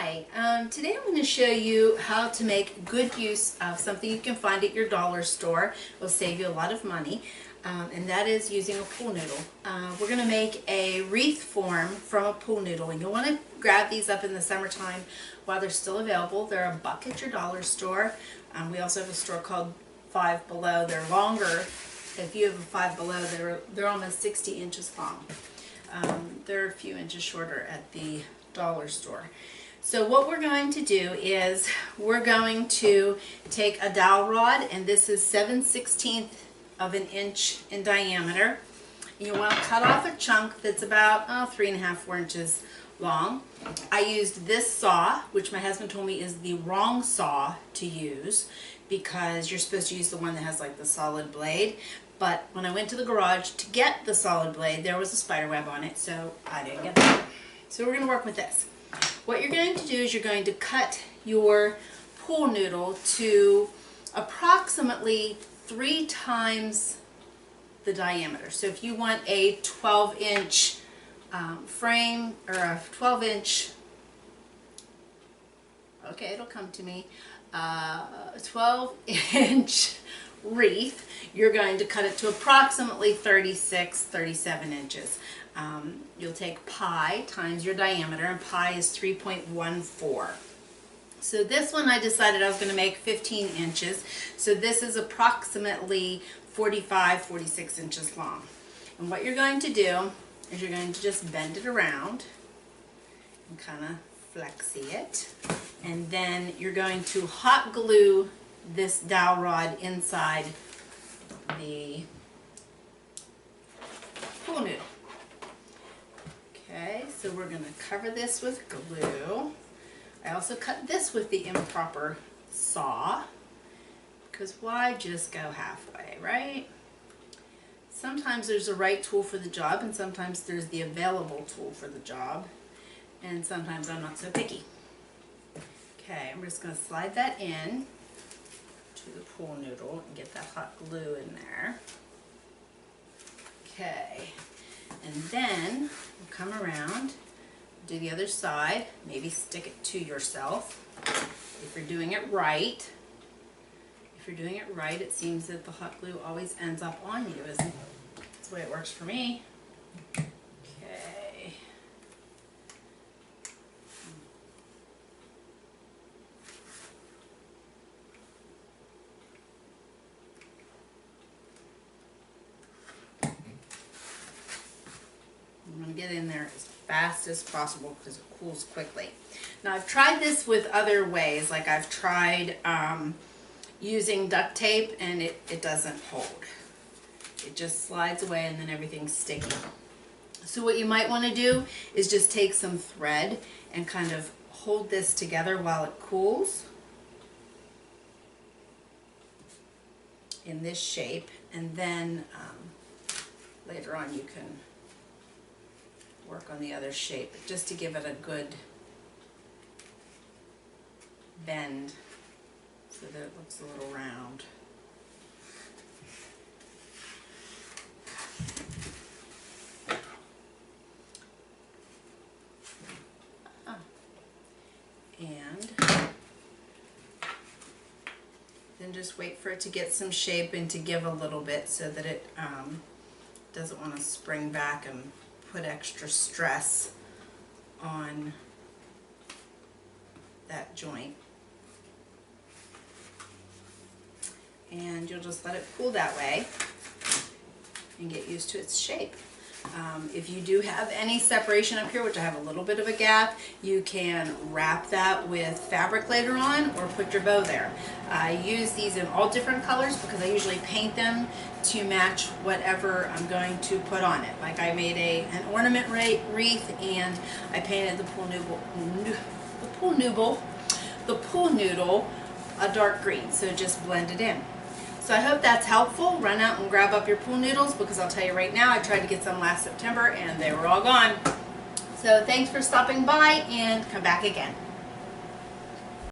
Hi, today I'm going to show you how to make good use of something you can find at your dollar store. It will save you a lot of money, and that is using a pool noodle. We're going to make a wreath form from a pool noodle, and you'll want to grab these up in the summertime while they're still available. They're $1 at your dollar store. We also have a store called Five Below. They're longer. If you have a Five Below, they're almost 60 inches long. They're a few inches shorter at the dollar store. So what we're going to do is we're going to take a dowel rod, and this is 7/16 of an inch in diameter. You want to cut off a chunk that's about 3.5 to 4 inches long. I used this saw, which my husband told me is the wrong saw to use because you're supposed to use the one that has like the solid blade. But when I went to the garage to get the solid blade, there was a spider web on it, so I didn't get that. So we're going to work with this. What you're going to do is you're going to cut your pool noodle to approximately 3 times the diameter. So if you want a 12-inch frame, or a 12-inch, okay, it'll come to me, 12-inch wreath, you're going to cut it to approximately 37 inches. You'll take pi times your diameter, and pi is 3.14. So this one I decided I was going to make 15 inches. So this is approximately 46 inches long. And what you're going to do is you're going to just bend it around and kind of flexy it. And then you're going to hot glue this dowel rod inside the pool noodle. Okay, so we're going to cover this with glue. I also cut this with the improper saw, because why just go halfway, right? Sometimes there's a right tool for the job, and sometimes there's the available tool for the job, and sometimes I'm not so picky. Okay, I'm just going to slide that in to the pool noodle and get that hot glue in there. Okay, and then we'll come around, do the other side, maybe stick it to yourself if you're doing it right. If you're doing it right, it seems that the hot glue always ends up on you, isn't it? That's the way it works for me. Okay. I'm going to get in there as fast as possible because it cools quickly. Now I've tried this with other ways, like I've tried using duct tape, and it doesn't hold. It just slides away and then everything's sticky. So what you might want to do is just take some thread and kind of hold this together while it cools in this shape, and then later on you can work on the other shape just to give it a good bend so that it looks a little round. And then just wait for it to get some shape and to give a little bit so that it doesn't want to spring back and put extra stress on that joint. And you'll just let it cool that way and get used to its shape. If you do have any separation up here, which I have a little bit of a gap, you can wrap that with fabric later on or put your bow there. I use these in all different colors because I usually paint them to match whatever I'm going to put on it. Like I made an ornament wreath, and I painted the pool noodle a dark green, so just blend it in. So I hope that's helpful. Run out and grab up your pool noodles, because I'll tell you right now, I tried to get some last September and they were all gone. So thanks for stopping by, and come back again.